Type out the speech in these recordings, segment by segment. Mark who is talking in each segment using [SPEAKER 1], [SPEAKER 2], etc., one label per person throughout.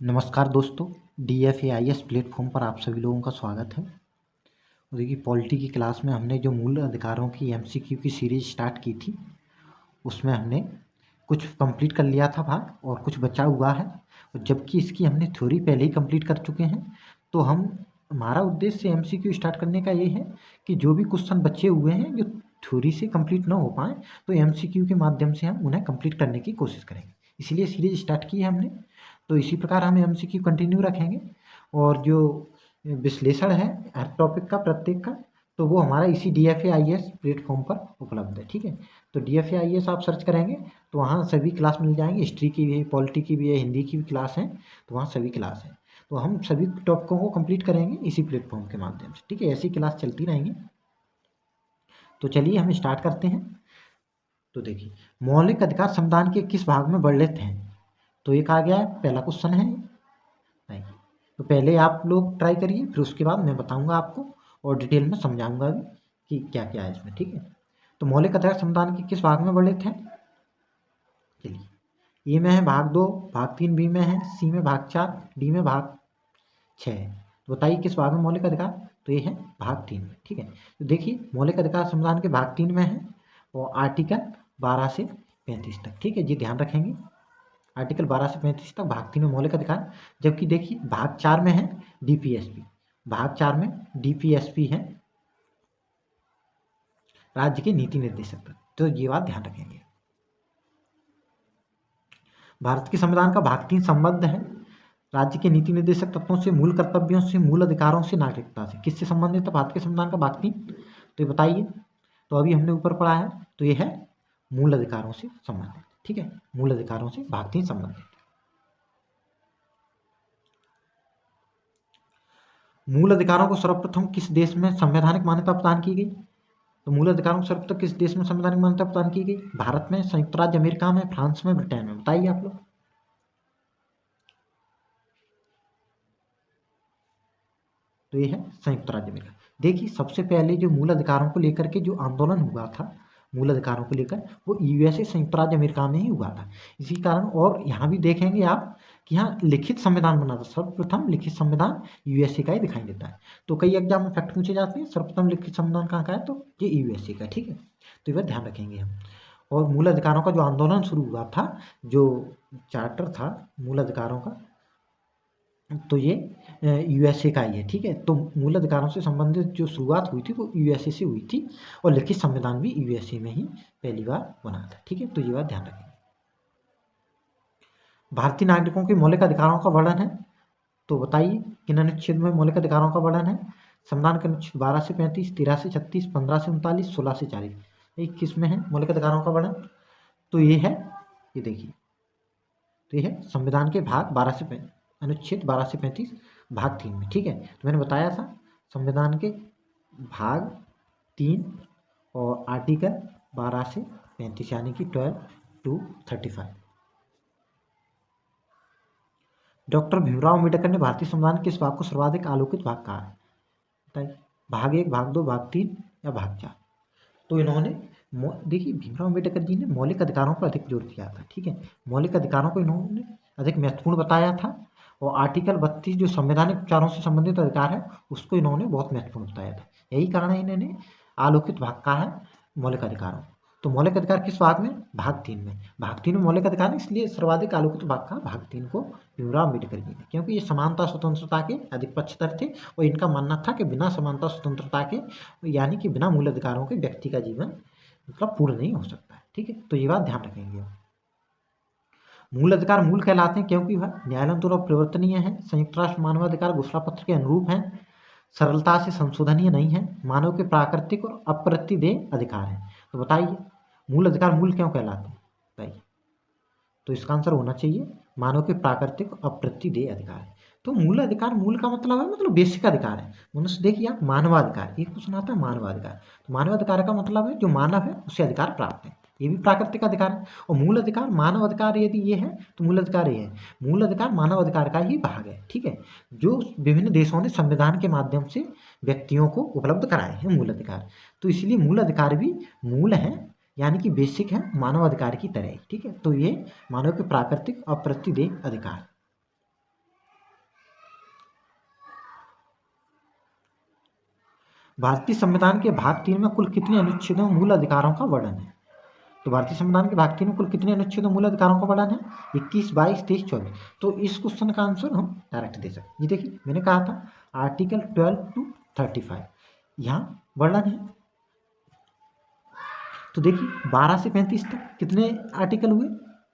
[SPEAKER 1] नमस्कार दोस्तों, DFAIS platform पर आप सभी लोगों का स्वागत है। देखिए, पॉलिटी की क्लास में हमने जो मूल अधिकारों की MCQ की सीरीज स्टार्ट की थी, उसमें हमने कुछ कंप्लीट कर लिया था भाग और कुछ बचा हुआ है। और जबकि इसकी हमने थ्योरी पहले ही कंप्लीट कर चुके हैं, तो हमारा उद्देश्य MCQ स्टार्ट करने का ये है कि जो भी क्वेश्चन बचे हुए हैं जो थ्योरी से कंप्लीट ना हो पाए, तो MCQ के माध्यम से हम उन्हें कंप्लीट करने की कोशिश करेंगे। इसलिए सीरीज स्टार्ट की है हमने। तो इसी प्रकार हम MCQ कंटिन्यू रखेंगे और जो विश्लेषण है हर टॉपिक का प्रत्येक का, तो वो हमारा इसी DFAIS प्लेटफॉर्म पर उपलब्ध है। ठीक है, तो DFAIS आप सर्च करेंगे तो वहाँ सभी क्लास मिल जाएंगे। हिस्ट्री की भी है, पॉलिटी की भी है, हिंदी की भी क्लास है, तो वहाँ सभी क्लास है। तो हम सभी टॉपिकों को कंप्लीट करेंगे इसी प्लेटफॉर्म के माध्यम से। ठीक है, ऐसी क्लास चलती रहेंगी। तो चलिए हम स्टार्ट करते हैं। तो देखिए, मौलिक अधिकार संविधान के किस भाग में वर्णित हैं? तो एक आ गया है, पहला क्वेश्चन है नहीं। तो पहले आप लोग ट्राई करिए, फिर उसके बाद मैं बताऊंगा आपको और डिटेल में समझाऊंगा भी कि क्या क्या है इसमें। ठीक है, तो मौलिक अधिकार संविधान के किस भाग में वर्णित है? चलिए, ए में है भाग 2, भाग 3 बी में है, सी में भाग 4, डी में भाग 6 है। तो बताइए किस भाग में मौलिक अधिकार? तो ये है भाग 3 में। ठीक है, तो देखिए मौलिक अधिकार संविधान के भाग 3 में है और आर्टिकल 12 से 35 तक। ठीक है जी, ध्यान रखेंगे आर्टिकल 12 से 35 तक भाग 3 में मौलिक अधिकार। जबकि देखिए भाग 4 में है DPSP। भाग 4 में DPSP है राज्य के नीति निर्देशक। तो ये बात ध्यान रखेंगे। भारत के संविधान का भाग 3 संबद्ध है राज्य के नीति निर्देशक तत्वों से, मूल कर्तव्यों से, मूल अधिकारों से, नागरिकता से। किससे संबंधित है भारत के संविधान का भाग 3? तो ये बताइए। तो अभी हमने ऊपर पढ़ा है, तो ये है मूल अधिकारों से संबंधित। ठीक है, मूल अधिकारों से भाग 3 संबंधित। मूल अधिकारों को सर्वप्रथम किस देश में संवैधानिक मान्यता प्रदान की गई? तो मूल अधिकारों को सर्वप्रथम किस देश में संवैधानिक मान्यता प्रदान की गई? भारत में, संयुक्त राज्य अमेरिका में, फ्रांस में, ब्रिटेन में। बताइए आप लोग। तो ये है संयुक्त राज्य अमेरिका। देखिए, सबसे पहले जो मूल अधिकारों को लेकर के जो आंदोलन हुआ था, मूल अधिकारों को लेकर, वो USA संयुक्त राज्य अमेरिका में ही हुआ था। इसी कारण, और यहाँ भी देखेंगे आप कि यहाँ लिखित संविधान बना था। सर्वप्रथम लिखित संविधान USA का ही दिखाई देता है। तो कई एग्जाम में फैक्ट पूछे जाते हैं, सर्वप्रथम लिखित संविधान कहाँ का है? तो ये USA का। ठीक है, तो ये ध्यान रखेंगे हम। और मूल अधिकारों का जो आंदोलन शुरू हुआ था, जो चार्टर था मूल अधिकारों का, तो ये USA का ही है। ठीक है, तो मूल अधिकारों से संबंधित जो शुरुआत हुई थी वो USA से हुई थी और लिखित संविधान भी USA में ही पहली बार बना था। ठीक है, तो ये बात ध्यान रखेंगे। भारतीय नागरिकों के मौलिक अधिकारों का वर्णन है। तो बताइए किन अनुच्छेद में मौलिक अधिकारों का वर्णन है? संविधान के अनुच्छेद 12 से 35, 13 से 36, 15 से 39, 16 से 40। ये किस में है मौलिक अधिकारों का वर्णन? तो ये है, ये देखिए, तो ये है संविधान के भाग 12 से अनुच्छेद 12 से 35 भाग 3 में। ठीक है, तो मैंने बताया था संविधान के भाग 3 और आर्टिकल 12 से 35 यानी कि 12 to 35। डॉक्टर भीमराव अम्बेडकर ने भारतीय संविधान के किस भाग को सर्वाधिक आलोकित भाग कहा है? बताइए, भाग 1, भाग 2, भाग 3 या भाग 4? तो इन्होंने देखिए, भीमराव अम्बेडकर जी ने मौलिक अधिकारों पर अधिक जोर दिया था। ठीक है, मौलिक अधिकारों को इन्होंने अधिक महत्वपूर्ण बताया था और आर्टिकल 32 जो संवैधानिक विचारों से संबंधित अधिकार है, उसको इन्होंने बहुत महत्वपूर्ण बताया था। यही कारण है इन्होंने आलोकित भाग कहा है मौलिक अधिकारों। तो मौलिक अधिकार किस भाग में? भाग 3 में। भाग 3 में मौलिक अधिकार, इसलिए सर्वाधिक आलोकित भाग का भाग 3 को भीमराव अम्बेडकर जी ने, क्योंकि ये समानता स्वतंत्रता के अधिक पक्षधर थे और इनका मानना था कि बिना समानता स्वतंत्रता के, यानी कि बिना मूल अधिकारों के, व्यक्ति का जीवन मतलब पूर्ण नहीं हो सकता है। ठीक है, तो ये बात ध्यान रखेंगे। मूल अधिकार मूल कहलाते हैं क्योंकि वह न्यायालय और परिवर्तनीय है, संयुक्त राष्ट्र मानवाधिकार घोषणा पत्र के अनुरूप है, सरलता से संशोधनीय नहीं है, मानव के प्राकृतिक और अप्रतिदेय अधिकार है। तो बताइए मूल अधिकार मूल क्यों कहलाते हैं? बताइए। तो इसका आंसर होना चाहिए मानव के प्राकृतिक और अप्रतिदेय अधिकार है। तो मूल अधिकार, मूल का मतलब है मतलब बेसिक अधिकार है। मनुष्य, देखिए आप, मानवाधिकार, एक क्वेश्चन आता है मानवाधिकार। तो मानवाधिकार का मतलब है जो मानव है उसे अधिकार प्राप्त है, ये भी प्राकृतिक अधिकार है। और मूल अधिकार, मानव अधिकार यदि ये है तो मूल अधिकार ये है। मूल अधिकार मानव अधिकार का ही भाग है। ठीक है, जो विभिन्न देशों ने संविधान के माध्यम से व्यक्तियों को उपलब्ध कराए हैं मूल अधिकार। तो इसलिए मूल अधिकार भी मूल है, यानी कि बेसिक है मानव अधिकार की तरह। ठीक है, तो ये मानव के प्राकृतिक अप्रतिदेय अधिकार। भारतीय संविधान के भाग 3 में कुल कितने अनुच्छेदों में मूल अधिकारों का वर्णन है? तो भारतीय संविधान के भाग 3 में कुल कितने अनुच्छेदों मूल अधिकारों का वर्णन है? 21, 22, 23, 24। तो इस क्वेश्चन का आंसर हम डायरेक्ट दे सकते हैं। ये देखिए मैंने कहा था आर्टिकल 12 to 35 यहाँ वर्णन है। तो देखिए 12 से 35 तक कितने आर्टिकल हुए?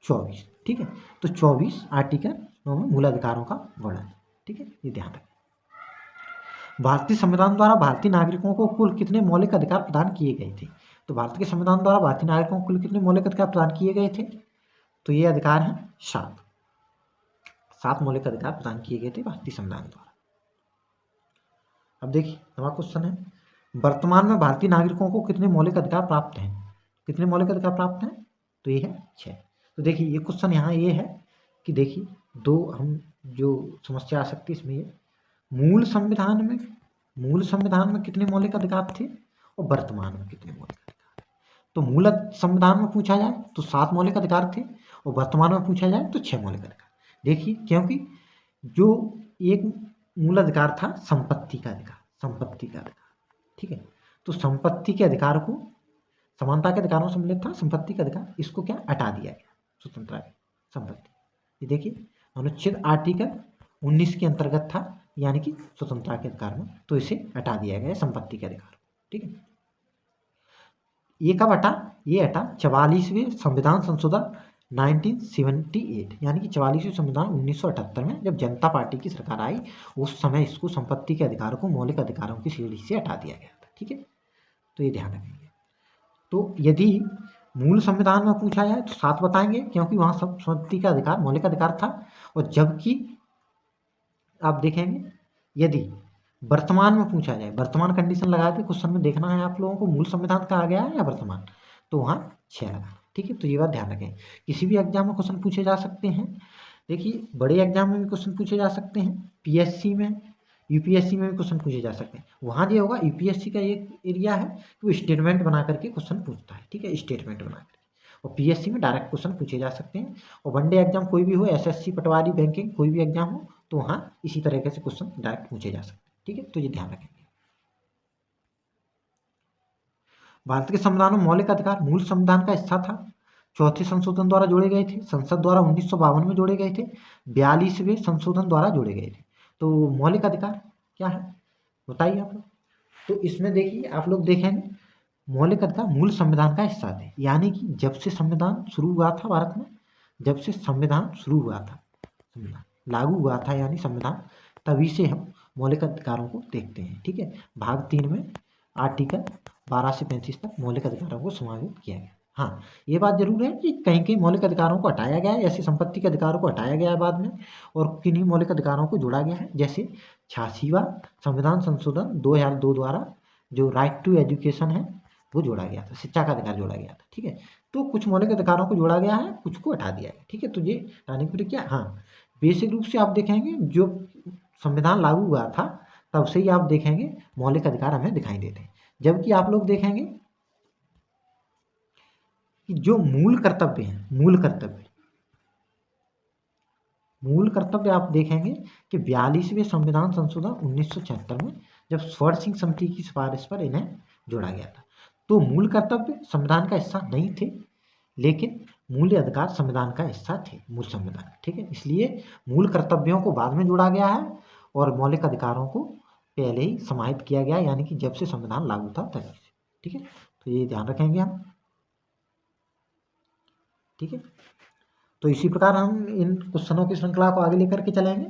[SPEAKER 1] 24। ठीक है, तो 24 आर्टिकल में मूल अधिकारों का वर्णन है। ठीक है, ये ध्यान रखें। भारतीय संविधान द्वारा भारतीय नागरिकों को कुल कितने मौलिक अधिकार प्रदान किए गए थे? तो भारत के संविधान द्वारा भारतीय नागरिकों को कुल कितने मौलिक अधिकार प्रदान किए गए थे? तो ये अधिकार हैं 7 मौलिक अधिकार प्रदान किए गए थे भारतीय संविधान द्वारा। अब देखिए नवा क्वेश्चन है, वर्तमान में भारतीय नागरिकों को कितने मौलिक अधिकार प्राप्त हैं? कितने मौलिक अधिकार प्राप्त हैं? तो ये है 6। तो देखिए ये क्वेश्चन यहाँ ये है कि देखिए दो हम जो समस्या आ सकती है इसमें ये मूल संविधान में कितने मौलिक अधिकार थे और वर्तमान में कितने मौलिक अधिकार। तो मूल संविधान में पूछा जाए तो 7 मौलिक अधिकार थे और वर्तमान में पूछा जाए तो 6 मौलिक अधिकार। देखिए क्योंकि जो एक मूल अधिकार था संपत्ति का अधिकार, ठीक है, तो संपत्ति के अधिकार को समानता के अधिकारों से मिलित था संपत्ति का अधिकार, इसको क्या हटा दिया गया, स्वतंत्रता की संपत्ति। ये देखिए अनुच्छेद आर्टिकल 19 के अंतर्गत था, यानी कि स्वतंत्रता के अधिकार में, तो इसे हटा दिया गया संपत्ति के अधिकार। ठीक है, ये कब हटा? ये हटा 44वें संविधान संशोधन 1978, यानी कि 44वें संविधान 1978 में जब जनता पार्टी की सरकार आई उस समय इसको संपत्ति के अधिकारों को मौलिक अधिकारों की श्रेणी से हटा दिया गया था। ठीक है, तो ये ध्यान रखेंगे। तो यदि मूल संविधान में पूछा जाए तो 7 बताएंगे क्योंकि वहां संपत्ति का अधिकार मौलिक अधिकार था, और जबकि आप देखेंगे यदि वर्तमान में पूछा जाए, वर्तमान कंडीशन लगा के क्वेश्चन में देखना है आप लोगों को मूल संविधान का आ गया है या वर्तमान, तो वहाँ 6 लगा। ठीक है, तो ये बात ध्यान रखें। किसी भी एग्जाम में क्वेश्चन पूछे जा सकते हैं। देखिए बड़े एग्जाम में भी क्वेश्चन पूछे जा सकते हैं, पीएससी में, यूपीएससी में भी क्वेश्चन पूछे जा सकते हैं। वहाँ जो होगा यूपीएससी का एक एरिया है कि वो स्टेटमेंट बना करके क्वेश्चन पूछता है। ठीक है, स्टेटमेंट बना करके, और पीएससी में डायरेक्ट क्वेश्चन पूछे जा सकते हैं। और वनडे एग्जाम कोई भी हो, एसएससी, पटवारी, बैंकिंग, कोई भी एग्जाम हो, तो वहाँ इसी तरीके से क्वेश्चन डायरेक्ट पूछे जा सकते हैं। ठीक है, तो ये ध्यान रखेंगे। भारत के संविधान में मौलिक अधिकार मूल संविधान का हिस्सा था, चौथे संशोधन द्वारा जोड़े गए थे, संसद द्वारा 1952 में जोड़े गए थे, 42वें संशोधन द्वारा जोड़े गए थे। तो मौलिक अधिकार क्या है बताइए आप लोग। तो इसमें देखिए आप लोग देखेंगे मौलिक अधिकार मूल संविधान का हिस्सा थे, यानी कि जब से संविधान शुरू हुआ था भारत में, जब से संविधान शुरू हुआ था, संविधान लागू हुआ था यानी संविधान, तभी से हम मौलिक अधिकारों को देखते हैं। ठीक है, भाग 3 में आर्टिकल 12 से 35 तक मौलिक अधिकारों को समाहित किया गया। हाँ, ये बात जरूर है कि कहीं कहीं मौलिक अधिकारों को हटाया गया है, जैसे संपत्ति के अधिकारों को हटाया गया है बाद में, और किन्हीं मौलिक अधिकारों को जोड़ा गया है, जैसे 86वां संविधान संशोधन 2002 द्वारा जो राइट टू एजुकेशन है वो जोड़ा गया था, शिक्षा का अधिकार जोड़ा गया था। ठीक है, तो कुछ मौलिक अधिकारों को जोड़ा गया है, कुछ को हटा दिया गया। ठीक है, तो ये हटाने की प्रक्रिया, हाँ बेसिक रूप से आप देखेंगे जो संविधान लागू हुआ था तब से ही आप देखेंगे मौलिक अधिकार हमें दिखाई देते हैं। जबकि आप लोग देखेंगे कि जो मूल कर्तव्य हैं, मूल कर्तव्य आप देखेंगे कि 42वें संविधान संशोधन 1976 में जब स्वर्ण सिंह समिति की सिफारिश पर इन्हें जोड़ा गया था। तो मूल कर्तव्य संविधान का हिस्सा नहीं थे, लेकिन मूल अधिकार संविधान का हिस्सा थे, मूल संविधान। ठीक है, इसलिए मूल कर्तव्यों को बाद में जोड़ा गया है और मौलिक अधिकारों को पहले ही समाहित किया गया, यानी कि जब से संविधान लागू था तभी से। ठीक है, तो ये ध्यान रखेंगे हम। ठीक है, तो इसी प्रकार हम इन क्वेश्चनों की श्रृंखला को आगे लेकर के चलेंगे,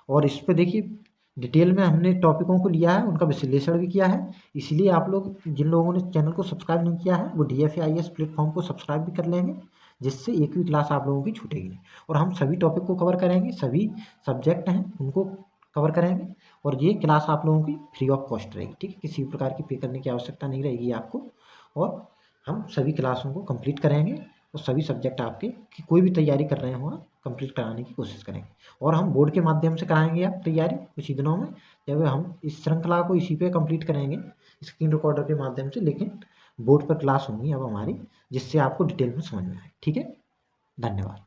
[SPEAKER 1] और इस पे देखिए डिटेल में हमने टॉपिकों को लिया है, उनका विश्लेषण भी किया है। इसलिए आप लोग जिन लोगों ने चैनल को सब्सक्राइब नहीं किया है वो DFA-IAS प्लेटफॉर्म को सब्सक्राइब भी कर लेंगे, जिससे एक भी क्लास आप लोगों की छूटेगी नहीं। और हम सभी टॉपिक को कवर करेंगे, सभी सब्जेक्ट हैं उनको कवर करेंगे, और ये क्लास आप लोगों की फ्री ऑफ कॉस्ट रहेगी। ठीक है, किसी प्रकार की पे करने की आवश्यकता नहीं रहेगी आपको, और हम सभी क्लासों को कंप्लीट करेंगे, और सभी सब्जेक्ट आपके कि कोई भी तैयारी कर रहे हो आप कंप्लीट कराने की कोशिश करेंगे। और हम बोर्ड के माध्यम से कराएंगे आप तैयारी कुछ ही दिनों में, जब हम इस श्रृंखला को इसी पे कंप्लीट करेंगे स्क्रीन रिकॉर्डर के माध्यम से, लेकिन बोर्ड पर क्लास होंगी अब हमारी, जिससे आपको डिटेल में समझ में आए। ठीक है, धन्यवाद।